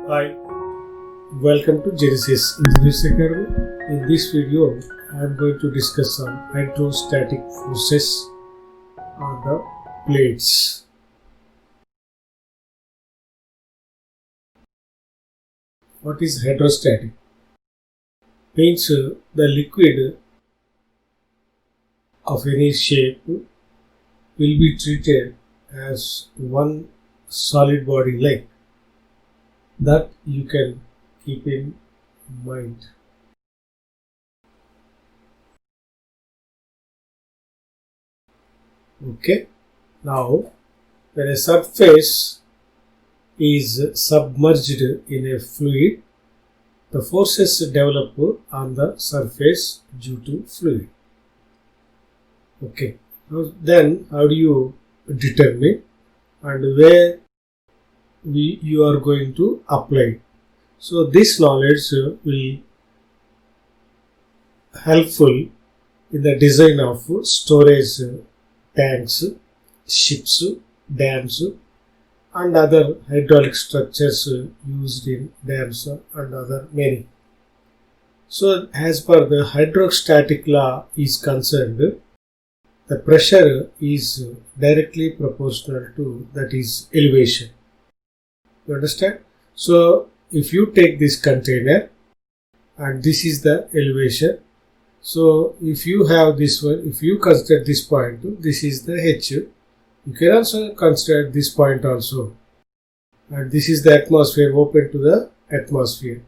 Hi, welcome to Genesis Engineers Academy. In this video, I am going to discuss some hydrostatic forces on the plates. What is hydrostatic? Means the liquid of any shape will be treated as one solid body like that you can keep in mind. Okay, now when a surface is submerged in a fluid, the forces develop on the surface due to fluid. Okay, then how do you determine and where you are going to apply? So this knowledge will helpful in the design of storage tanks, ships, dams, and other hydraulic structures used in dams and other many. So as per the hydrostatic law is concerned, the pressure is directly proportional to that is elevation. You understand? So if you take this container and this is the elevation, so if you have this one, if you consider this point, this is the H, you can also consider this point also, and this is the atmosphere, open to the atmosphere.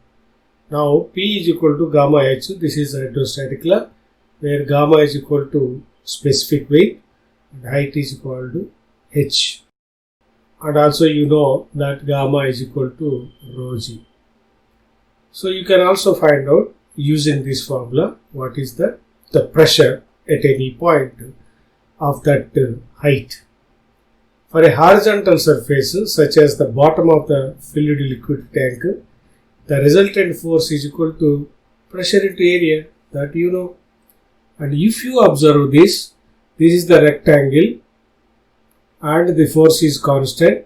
Now P is equal to gamma H, this is hydrostatic law, where gamma is equal to specific weight and height is equal to H. And also you know that gamma is equal to rho g. So you can also find out using this formula what is the pressure at any point of that height. For a horizontal surface such as the bottom of the filled liquid tank, the resultant force is equal to pressure into area, that you know. And if you observe this is the rectangle and the force is constant,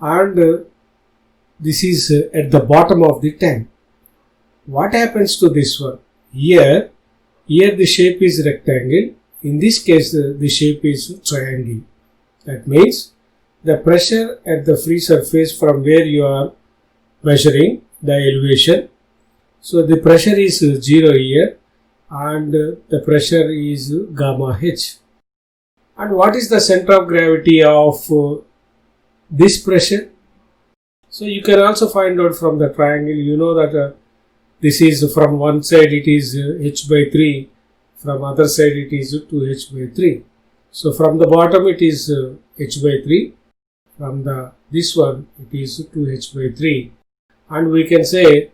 and this is at the bottom of the tank. What happens to this one? Here the shape is rectangle. In this case, the shape is triangle. That means the pressure at the free surface from where you are measuring the elevation. So the pressure is 0 here, and the pressure is gamma H. And what is the center of gravity of this pressure? So you can also find out from the triangle. You know that this is from one side it is h by 3, from other side it is 2h by 3. So from the bottom it is h by 3, from this one it is 2h by 3, and we can say,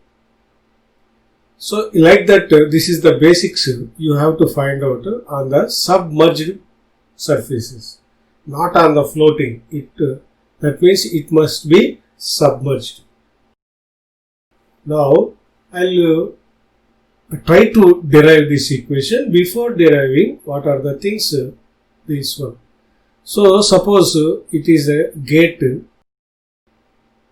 so like that this is the basics you have to find out on the submerged surfaces, not on the floating. That means it must be submerged. Now I'll try to derive this equation. Before deriving, what are the things? This one. So suppose it is a gate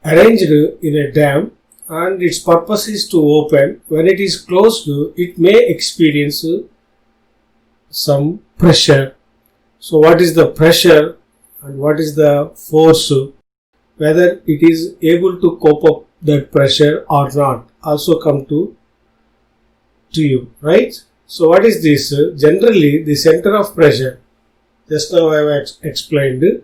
arranged in a dam and its purpose is to open. When it is closed, it may experience some pressure. So what is the pressure and what is the force? Whether it is able to cope up that pressure or not also come to you, right? So what is this? Generally the center of pressure, just now I have explained,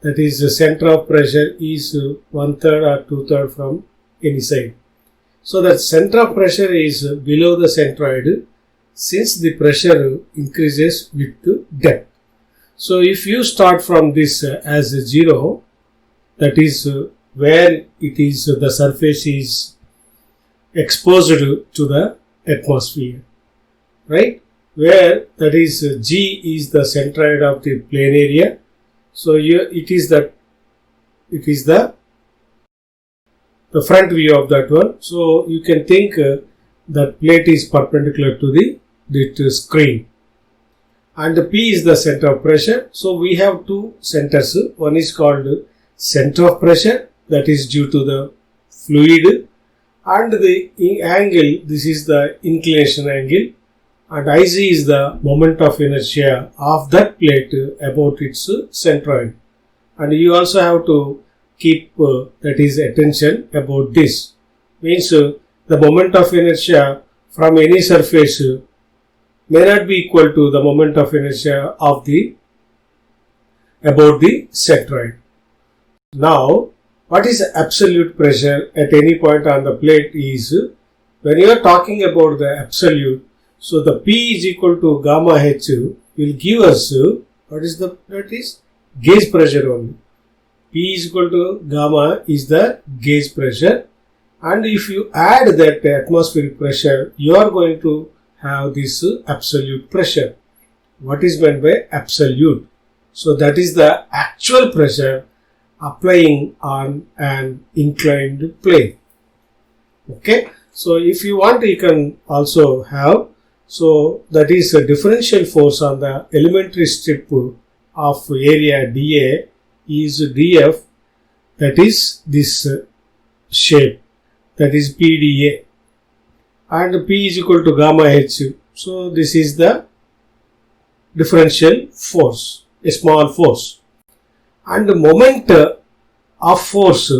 that is the center of pressure is 1/3 or 2/3 from any side. So that center of pressure is below the centroid since the pressure increases with depth. So if you start from this as 0, that is where it is the surface is exposed to the atmosphere, right? Where that is G is the centroid of the plane area. So here it is the front view of that one. So you can think that plate is perpendicular to the screen, and the P is the center of pressure. So we have two centers. One is called center of pressure, that is due to the fluid, and the angle, this is the inclination angle, and Ic is the moment of inertia of that plate about its centroid. And you also have to keep that is attention about this. Means the moment of inertia from any surface may not be equal to the moment of inertia of the about the centroid. Now, what is absolute pressure at any point on the plate is, when you are talking about the absolute, so the P is equal to gamma H will give us what is that is gauge pressure only. P is equal to gamma is the gauge pressure, and if you add that atmospheric pressure, you are going to have this absolute pressure. What is meant by absolute? So that is the actual pressure applying on an inclined plane. Okay, so if you want, you can also have, so that is a differential force on the elementary strip of area dA is dF, that is this shape, that is PdA, and P is equal to gamma H. So this is the differential force, a small force, and the moment of force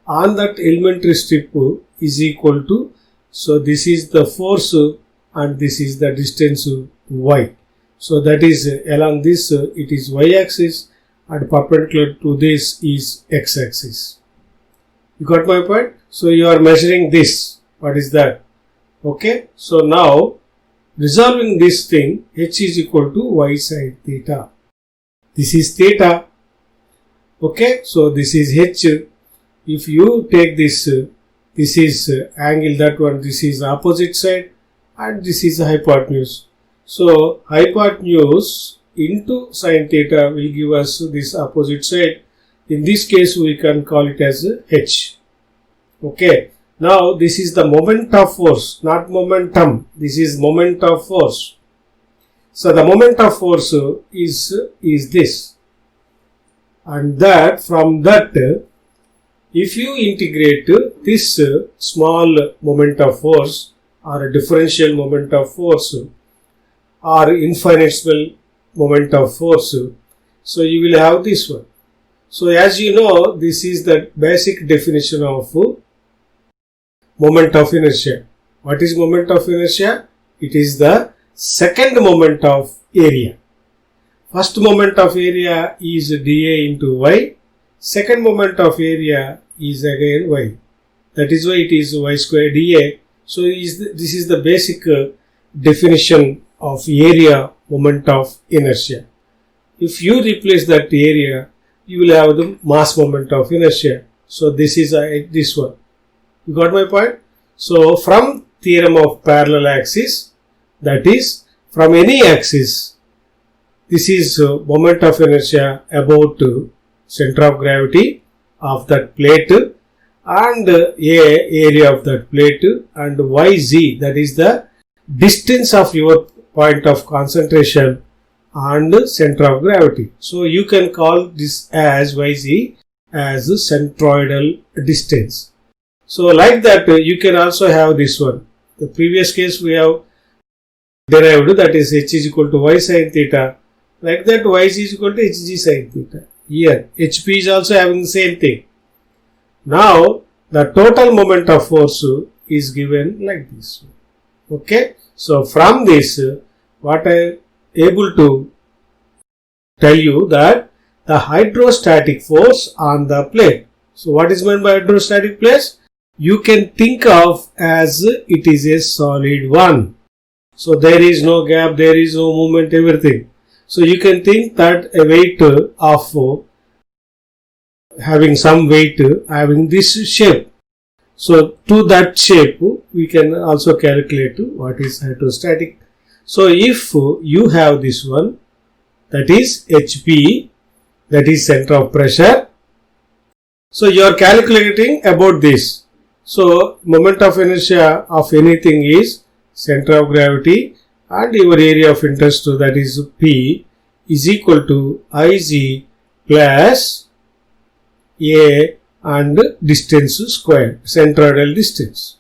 on that elementary strip is equal to, so this is the force and this is the distance y. So that is along this it is y axis, and perpendicular to this is x axis. You got my point? So you are measuring this. What is that? Okay. So now resolving this thing, h is equal to y sine theta. This is theta. Okay. So this is h. If you take this, this is angle, that one, this is opposite side, and this is hypotenuse. So hypotenuse into sine theta will give us this opposite side. In this case, we can call it as h. Okay. Now this is the moment of force, not momentum. This is moment of force. So the moment of force is this, and that from that, if you integrate this small moment of force or a differential moment of force or infinitesimal moment of force, so you will have this one. So as you know, this is the basic definition of moment of inertia. What is moment of inertia? It is the second moment of area. First moment of area is dA into y. Second moment of area is again y. That is why it is y square dA. So this is the basic definition of area moment of inertia. If you replace that area, you will have the mass moment of inertia. So this is this one. You got my point? So from theorem of parallel axis, that is from any axis, this is moment of inertia about center of gravity of that plate, and area of that plate, and yz, that is the distance of your point of concentration and center of gravity. So you can call this as yz as centroidal distance. So like that, you can also have this one. The previous case we have derived, that is h is equal to y sine theta. Like that, y is equal to hg sine theta. Here hp is also having the same thing. Now the total moment of force is given like this. Okay. So from this, what I am able to tell you that the hydrostatic force on the plate. So what is meant by hydrostatic place? You can think of as it is a solid one. So there is no gap, there is no movement, everything. So you can think that a weight of having some weight having this shape. So to that shape we can also calculate what is hydrostatic. So if you have this one, that is HP, that is center of pressure. So you are calculating about this. So moment of inertia of anything is center of gravity, and your area of interest, that is P, is equal to Iz plus A and distance squared, centroidal distance.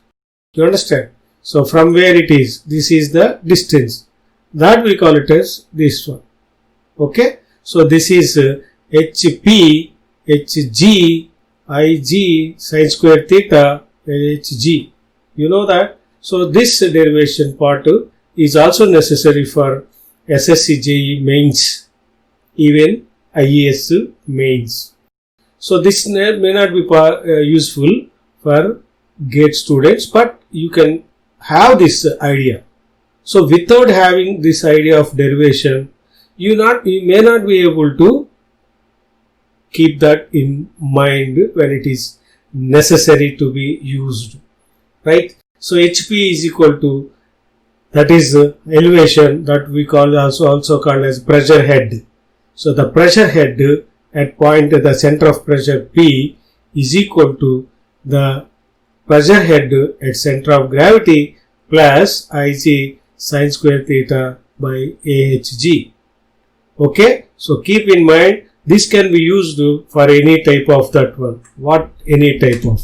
You understand? So from where it is, this is the distance. That we call it as this one. Okay? So this is HP, HG, IG, sin square theta, HG. You know that? So this derivation part is also necessary for SSC JEE mains, even IAS mains. So this may not be useful for GATE students, but you can have this idea. So without having this idea of derivation, you may not be able to keep that in mind when it is necessary to be used, right? So HP is equal to, that is elevation, that we call also called as pressure head. So the pressure head at point at the center of pressure P is equal to the pressure head at center of gravity plus Ig sin square theta by AHG. Okay, so keep in mind this can be used for any type of that one. What any type of?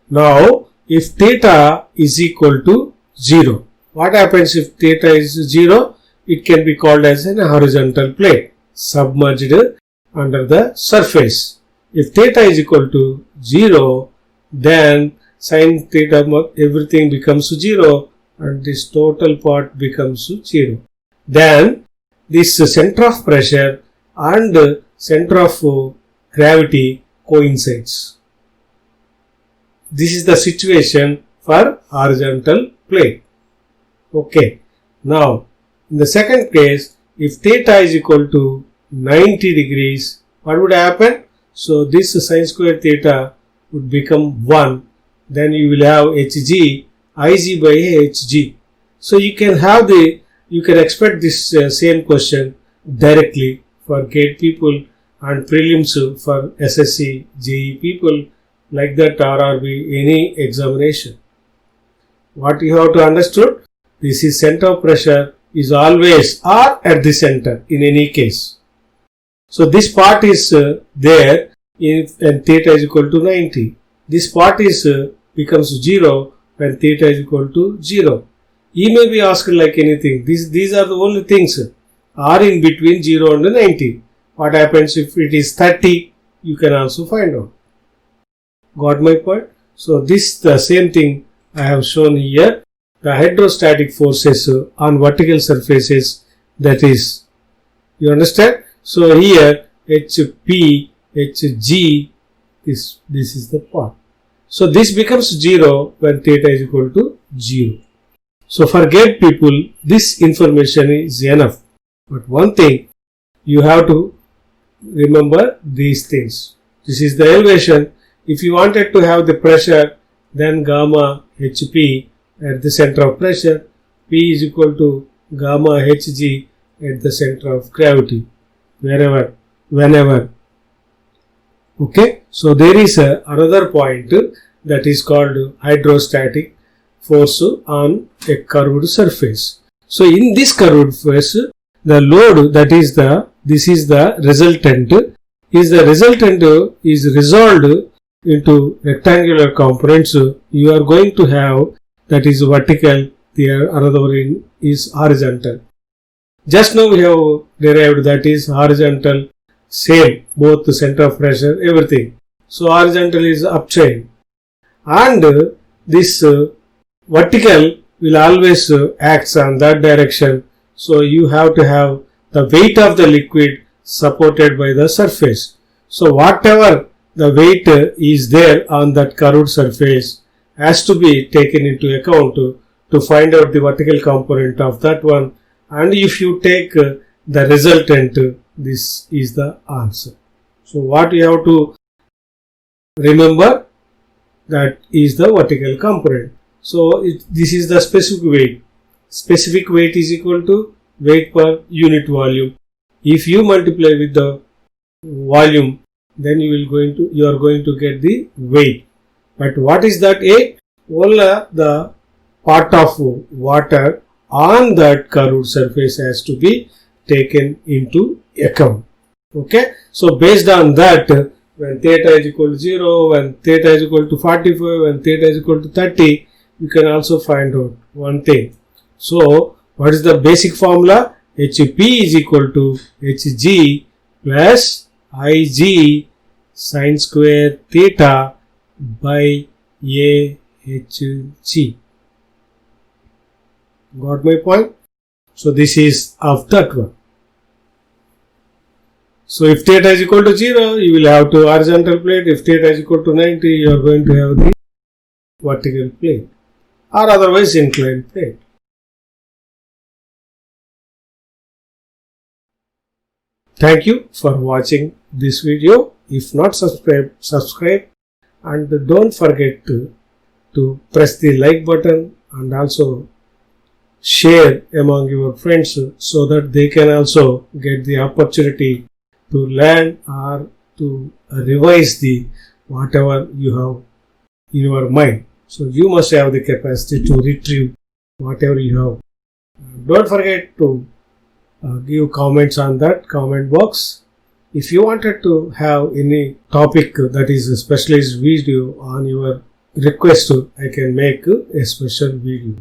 Now, if theta is equal to 0, what happens if theta is 0? It can be called as an horizontal plane submerged under the surface. If theta is equal to 0, then sin theta everything becomes 0 and this total part becomes 0. Then this center of pressure and center of gravity coincides. This is the situation for horizontal plane. Okay. Now, in the second case, if theta is equal to 90 degrees, what would happen? So this sin square theta would become 1. Then you will have Hg, Ig by Hg. So you can expect this same question directly for GATE people and prelims for SSC, JEE people, like that RRB, any examination. What you have to understood? This is center of pressure is always or at the center in any case. So this part is there when theta is equal to 90. This part is becomes 0 when theta is equal to 0. You may be asked like anything. These are the only things are in between 0 and 90. What happens if it is 30? You can also find out. Got my point? So this the same thing I have shown here. The hydrostatic forces on vertical surfaces, that is, you understand? So here HP, Hg, this is the part. So this becomes 0 when theta is equal to 0. So for GATE people, this information is enough. But one thing, you have to remember these things. This is the elevation. If you wanted to have the pressure, then gamma HP at the center of pressure, P is equal to gamma Hg at the center of gravity, wherever, whenever. Okay, so there is another point that is called hydrostatic force on a curved surface. So in this curved surface, the load, that is this is the resultant, is resolved into rectangular components. You are going to have, that is vertical, there another one is horizontal. Just now we have derived, that is horizontal, same, both the center of pressure, everything. So horizontal is upchain, and this vertical will always acts on that direction. So you have to have the weight of the liquid supported by the surface. So whatever the weight is there on that curved surface has to be taken into account to find out the vertical component of that one. And if you take the resultant, this is the answer. So what you have to remember, that is the vertical component. So this is the specific weight. Specific weight is equal to weight per unit volume. If you multiply with the volume, then you are going to get the weight. But what is that A? Only the part of water on that curved surface has to be taken into account. Okay, so based on that, when theta is equal to 0, when theta is equal to 45, when theta is equal to 30, you can also find out one thing. So what is the basic formula? HP is equal to Hg plus Ig sin square theta by AHG. Got my point? So this is of that one. So if theta is equal to 0, you will have two horizontal plate. If theta is equal to 90, you are going to have the vertical plate or otherwise inclined plate. Thank you for watching this video. If not subscribe and don't forget to press the like button and also share among your friends so that they can also get the opportunity to learn or to revise the whatever you have in your mind. So you must have the capacity to retrieve whatever you have. Don't forget to give comments on that comment box. If you wanted to have any topic that is a specialized video on your request, I can make a special video.